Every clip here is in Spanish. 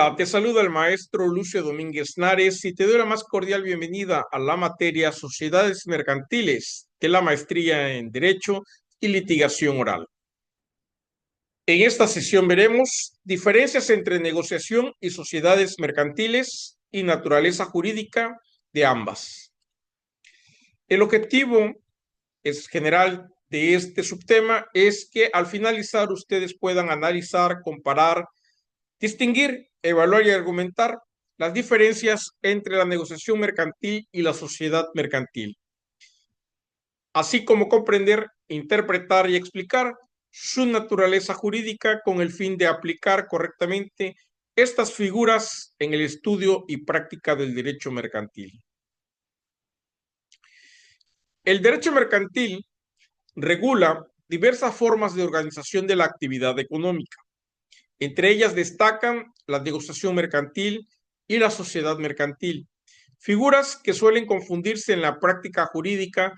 Hola, te saluda el maestro Lucio Domínguez Nares y te doy la más cordial bienvenida a la materia Sociedades Mercantiles de la maestría en Derecho y Litigación Oral. En esta sesión veremos diferencias entre negociación y sociedades mercantiles y naturaleza jurídica de ambas. El objetivo general de este subtema es que al finalizar ustedes puedan analizar, comparar, distinguir, evaluar y argumentar las diferencias entre la negociación mercantil y la sociedad mercantil, así como comprender, interpretar y explicar su naturaleza jurídica con el fin de aplicar correctamente estas figuras en el estudio y práctica del derecho mercantil. El derecho mercantil regula diversas formas de organización de la actividad económica. Entre ellas destacan la negociación mercantil y la sociedad mercantil, figuras que suelen confundirse en la práctica jurídica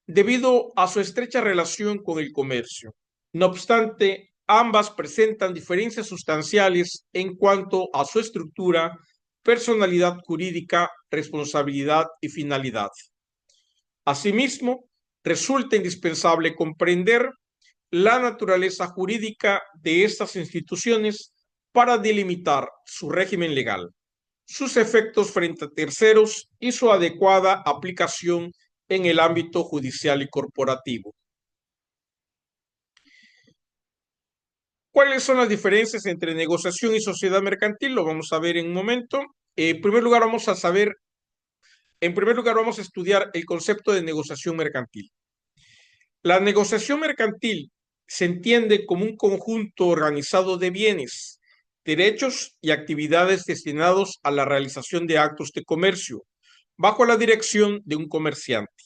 debido a su estrecha relación con el comercio. No obstante, ambas presentan diferencias sustanciales en cuanto a su estructura, personalidad jurídica, responsabilidad y finalidad. Asimismo, resulta indispensable comprender la naturaleza jurídica de estas instituciones para delimitar su régimen legal, sus efectos frente a terceros y su adecuada aplicación en el ámbito judicial y corporativo. ¿Cuáles son las diferencias entre negociación y sociedad mercantil? Lo vamos a ver en un momento. En primer lugar, vamos a estudiar el concepto de negociación mercantil. La negociación mercantil se entiende como un conjunto organizado de bienes, derechos y actividades destinados a la realización de actos de comercio, bajo la dirección de un comerciante.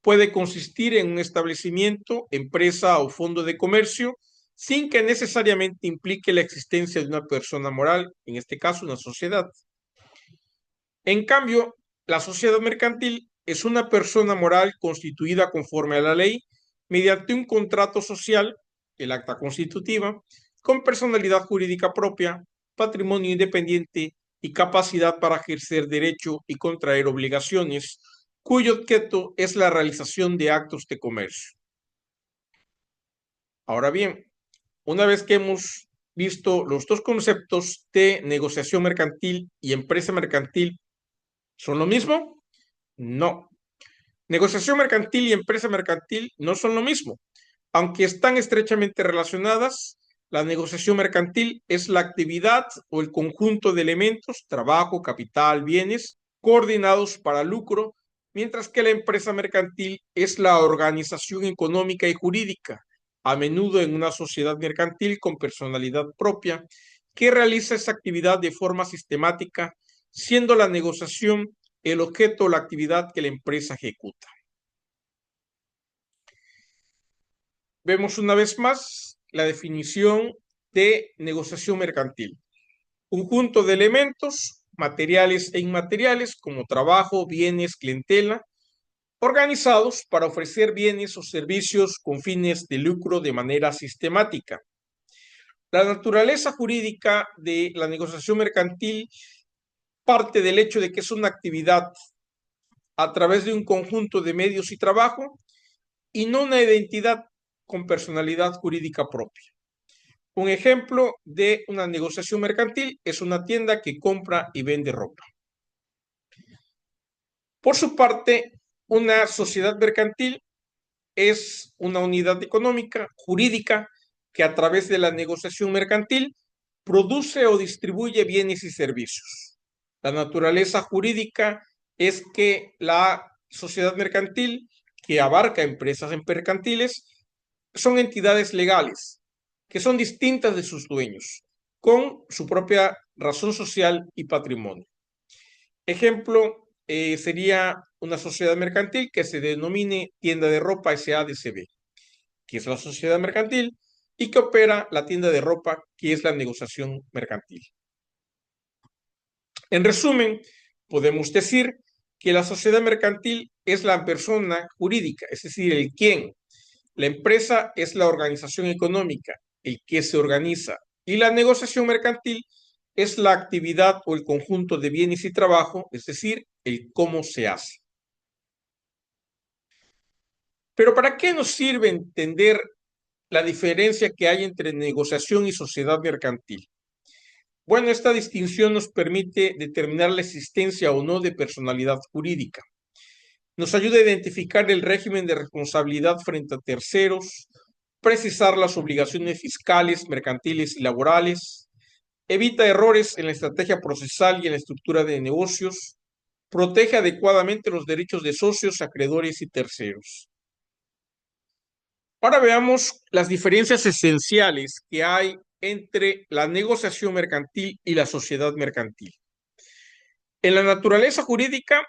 Puede consistir en un establecimiento, empresa o fondo de comercio, sin que necesariamente implique la existencia de una persona moral, en este caso una sociedad. En cambio, la sociedad mercantil es una persona moral constituida conforme a la ley mediante un contrato social, el acta constitutiva, con personalidad jurídica propia, patrimonio independiente y capacidad para ejercer derecho y contraer obligaciones, cuyo objeto es la realización de actos de comercio. Ahora bien, una vez que hemos visto los dos conceptos de negociación mercantil y empresa mercantil, ¿son lo mismo? No. Negociación mercantil y empresa mercantil no son lo mismo. Aunque están estrechamente relacionadas, la negociación mercantil es la actividad o el conjunto de elementos, trabajo, capital, bienes, coordinados para lucro, mientras que la empresa mercantil es la organización económica y jurídica, a menudo en una sociedad mercantil con personalidad propia, que realiza esa actividad de forma sistemática, siendo la negociación el objeto o la actividad que la empresa ejecuta. Vemos una vez más la definición de negociación mercantil. Conjunto de elementos, materiales e inmateriales, como trabajo, bienes, clientela, organizados para ofrecer bienes o servicios con fines de lucro de manera sistemática. La naturaleza jurídica de la negociación mercantil parte del hecho de que es una actividad a través de un conjunto de medios y trabajo y no una identidad con personalidad jurídica propia. Un ejemplo de una negociación mercantil es una tienda que compra y vende ropa. Por su parte, una sociedad mercantil es una unidad económica, jurídica, que a través de la negociación mercantil produce o distribuye bienes y servicios. La naturaleza jurídica es que la sociedad mercantil, que abarca empresas mercantiles, son entidades legales que son distintas de sus dueños, con su propia razón social y patrimonio. Ejemplo sería una sociedad mercantil que se denomine Tienda de Ropa S.A.D.C.B., que es la sociedad mercantil, y que opera la tienda de ropa, que es la negociación mercantil. En resumen, podemos decir que la sociedad mercantil es la persona jurídica, es decir, el quién. La empresa es la organización económica, el que se organiza. Y la negociación mercantil es la actividad o el conjunto de bienes y trabajo, es decir, el cómo se hace. Pero ¿para qué nos sirve entender la diferencia que hay entre negociación y sociedad mercantil? Bueno, esta distinción nos permite determinar la existencia o no de personalidad jurídica. Nos ayuda a identificar el régimen de responsabilidad frente a terceros, precisar las obligaciones fiscales, mercantiles y laborales, evita errores en la estrategia procesal y en la estructura de negocios, protege adecuadamente los derechos de socios, acreedores y terceros. Ahora veamos las diferencias esenciales que hay entre la negociación mercantil y la sociedad mercantil. En la naturaleza jurídica,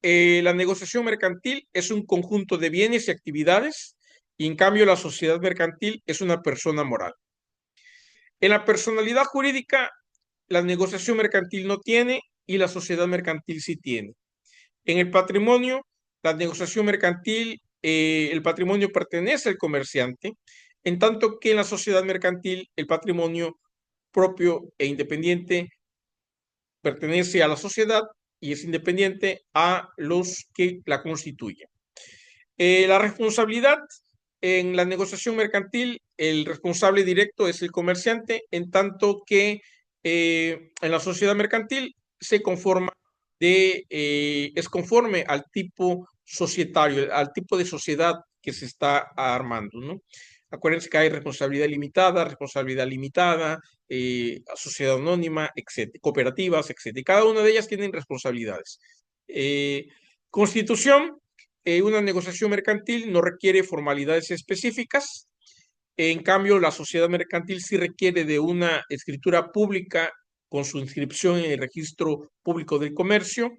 la negociación mercantil es un conjunto de bienes y actividades, y en cambio la sociedad mercantil es una persona moral. En la personalidad jurídica, la negociación mercantil no tiene y la sociedad mercantil sí tiene. En el patrimonio, la negociación mercantil, el patrimonio pertenece al comerciante, en tanto que en la sociedad mercantil el patrimonio propio e independiente pertenece a la sociedad y es independiente a los que la constituyen. La responsabilidad en la negociación mercantil, el responsable directo es el comerciante, en tanto que en la sociedad mercantil se conforma es conforme al tipo societario, al tipo de sociedad que se está armando, ¿no? Acuérdense que hay responsabilidad limitada, sociedad anónima, etcétera, cooperativas, etcétera. Cada una de ellas tienen responsabilidades. Constitución, una negociación mercantil no requiere formalidades específicas. En cambio, la sociedad mercantil sí requiere de una escritura pública con su inscripción en el registro público del comercio.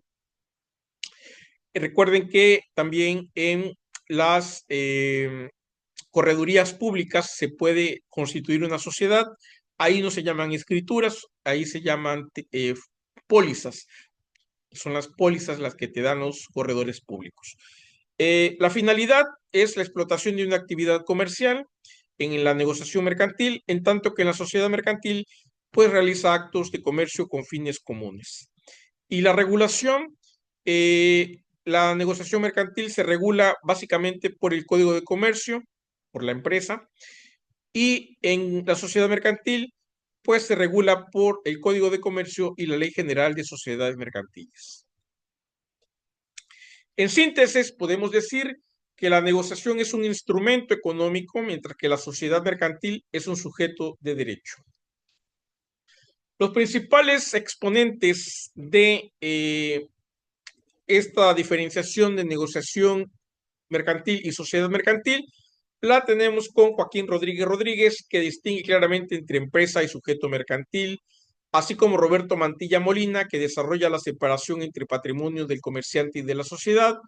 Recuerden que también en las corredurías públicas se puede constituir una sociedad. Ahí no se llaman escrituras, ahí se llaman pólizas. Son las pólizas las que te dan los corredores públicos. La finalidad es la explotación de una actividad comercial en la negociación mercantil, en tanto que en la sociedad mercantil pues realiza actos de comercio con fines comunes. Y la regulación, la negociación mercantil se regula básicamente por el Código de Comercio, por la empresa, y en la sociedad mercantil pues se regula por el Código de Comercio y la Ley General de Sociedades Mercantiles. En síntesis, podemos decir que la negociación es un instrumento económico, mientras que la sociedad mercantil es un sujeto de derecho. Los principales exponentes de esta diferenciación de negociación mercantil y sociedad mercantil la tenemos con Joaquín Rodríguez Rodríguez, que distingue claramente entre empresa y sujeto mercantil, así como Roberto Mantilla Molina, que desarrolla la separación entre patrimonio del comerciante y de la sociedad,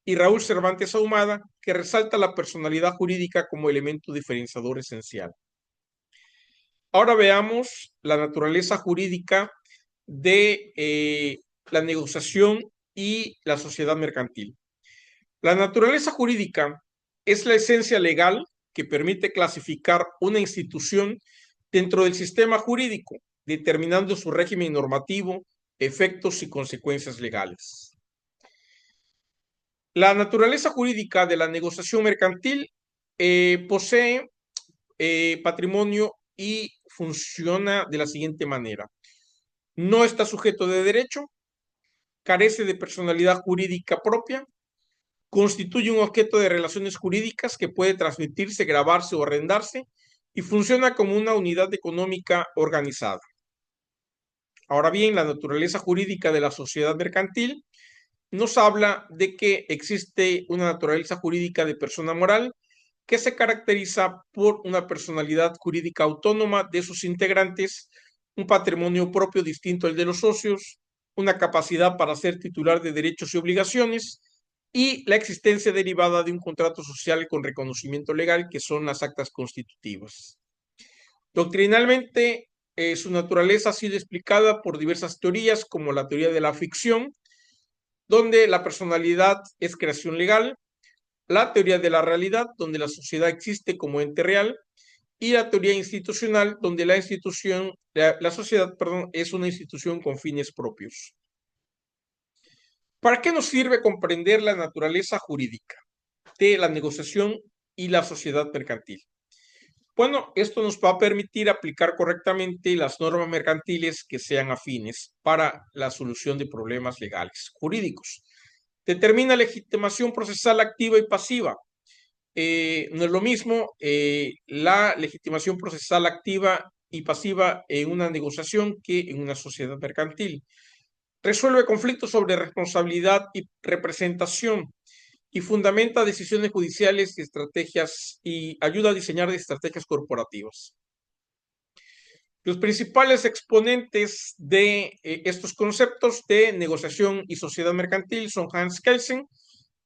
y Raúl Cervantes Ahumada, que resalta la personalidad jurídica como elemento diferenciador esencial. Ahora veamos la naturaleza jurídica de la negociación y la sociedad mercantil. La naturaleza jurídica es la esencia legal que permite clasificar una institución dentro del sistema jurídico, determinando su régimen normativo, efectos y consecuencias legales. La naturaleza jurídica de la negociación mercantil posee patrimonio y funciona de la siguiente manera. No está sujeto de derecho, carece de personalidad jurídica propia, constituye un objeto de relaciones jurídicas que puede transmitirse, grabarse o arrendarse y funciona como una unidad económica organizada. Ahora bien, la naturaleza jurídica de la sociedad mercantil nos habla de que existe una naturaleza jurídica de persona moral que se caracteriza por una personalidad jurídica autónoma de sus integrantes, un patrimonio propio distinto al de los socios, una capacidad para ser titular de derechos y obligaciones, y la existencia derivada de un contrato social con reconocimiento legal, que son las actas constitutivas. Doctrinalmente, su naturaleza ha sido explicada por diversas teorías, como la teoría de la ficción, donde la personalidad es creación legal, la teoría de la realidad, donde la sociedad existe como ente real, y la teoría institucional, donde la sociedad, es una institución con fines propios. ¿Para qué nos sirve comprender la naturaleza jurídica de la negociación y la sociedad mercantil? Bueno, esto nos va a permitir aplicar correctamente las normas mercantiles que sean afines para la solución de problemas legales jurídicos. Determina legitimación procesal activa y pasiva. No es lo mismo la legitimación procesal activa y pasiva en una negociación que en una sociedad mercantil. Resuelve conflictos sobre responsabilidad y representación y fundamenta decisiones judiciales y estrategias y ayuda a diseñar estrategias corporativas. Los principales exponentes de estos conceptos de negociación y sociedad mercantil son Hans Kelsen,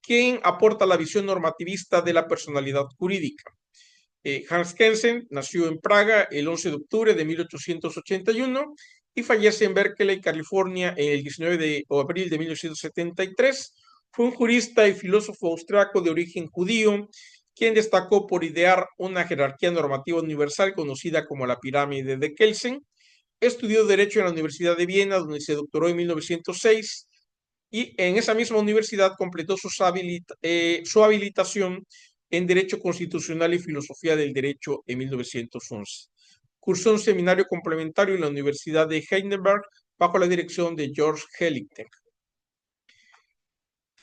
quien aporta la visión normativista de la personalidad jurídica. Hans Kelsen nació en Praga el 11 de octubre de 1881 y fallece en Berkeley, California, el 19 de abril de 1973. Fue un jurista y filósofo austriaco de origen judío, quien destacó por idear una jerarquía normativa universal conocida como la pirámide de Kelsen. Estudió Derecho en la Universidad de Viena, donde se doctoró en 1906, y en esa misma universidad completó su habilitación en Derecho Constitucional y Filosofía del Derecho en 1911. Cursó un seminario complementario en la Universidad de Heidelberg bajo la dirección de George Hellitek.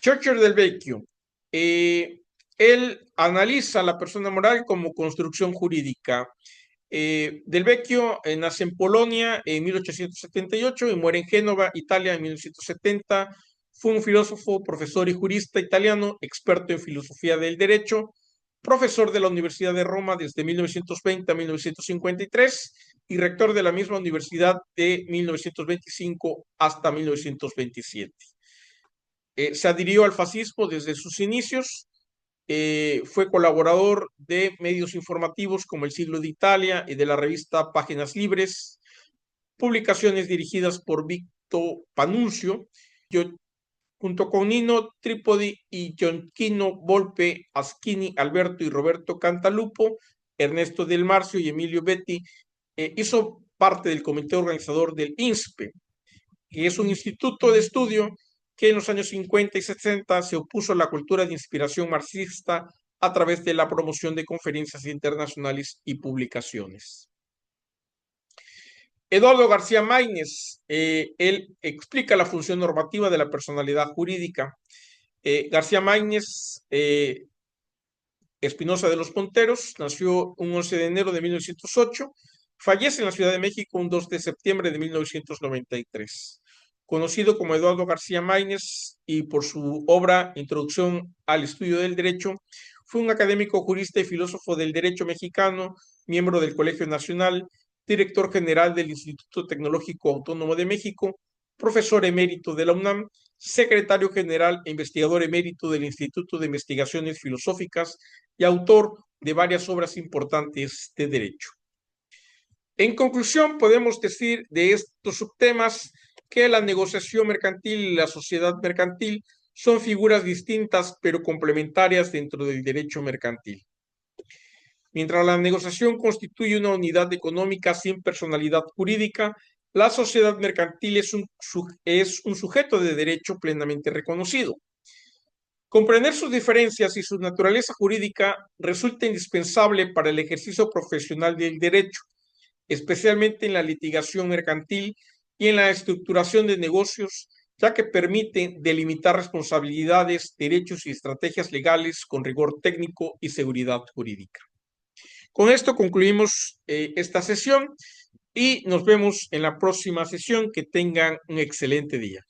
Churchill del Vecchio. Él analiza la persona moral como construcción jurídica. Del Vecchio nace en Polonia en 1878 y muere en Génova, Italia, en 1970. Fue un filósofo, profesor y jurista italiano, experto en filosofía del derecho, profesor de la Universidad de Roma desde 1920 a 1953 y rector de la misma universidad de 1925 hasta 1927. Se adhirió al fascismo desde sus inicios. Fue colaborador de medios informativos como El Siglo de Italia y de la revista Páginas Libres, publicaciones dirigidas por Víctor Panunzio, junto con Nino Tripodi y Gioacchino Volpe, Aschini, Alberto y Roberto Cantalupo, Ernesto Del Marcio y Emilio Betti, hizo parte del comité organizador del INSPE, que es un instituto de estudio que en los años 50 y 60 se opuso a la cultura de inspiración marxista a través de la promoción de conferencias internacionales y publicaciones. Eduardo García Maínez, él explica la función normativa de la personalidad jurídica. García Maínez Espinosa de los Monteros nació un 11 de enero de 1908, fallece en la Ciudad de México un 2 de septiembre de 1993. Conocido como Eduardo García Maínez y por su obra Introducción al Estudio del Derecho, fue un académico, jurista y filósofo del derecho mexicano, miembro del Colegio Nacional, director general del Instituto Tecnológico Autónomo de México, profesor emérito de la UNAM, secretario general e investigador emérito del Instituto de Investigaciones Filosóficas y autor de varias obras importantes de derecho. En conclusión, podemos decir de estos subtemas que la negociación mercantil y la sociedad mercantil son figuras distintas pero complementarias dentro del derecho mercantil. Mientras la negociación constituye una unidad económica sin personalidad jurídica, la sociedad mercantil es un sujeto de derecho plenamente reconocido. Comprender sus diferencias y su naturaleza jurídica resulta indispensable para el ejercicio profesional del derecho, especialmente en la litigación mercantil y en la estructuración de negocios, ya que permite delimitar responsabilidades, derechos y estrategias legales con rigor técnico y seguridad jurídica. Con esto concluimos esta sesión y nos vemos en la próxima sesión. Que tengan un excelente día.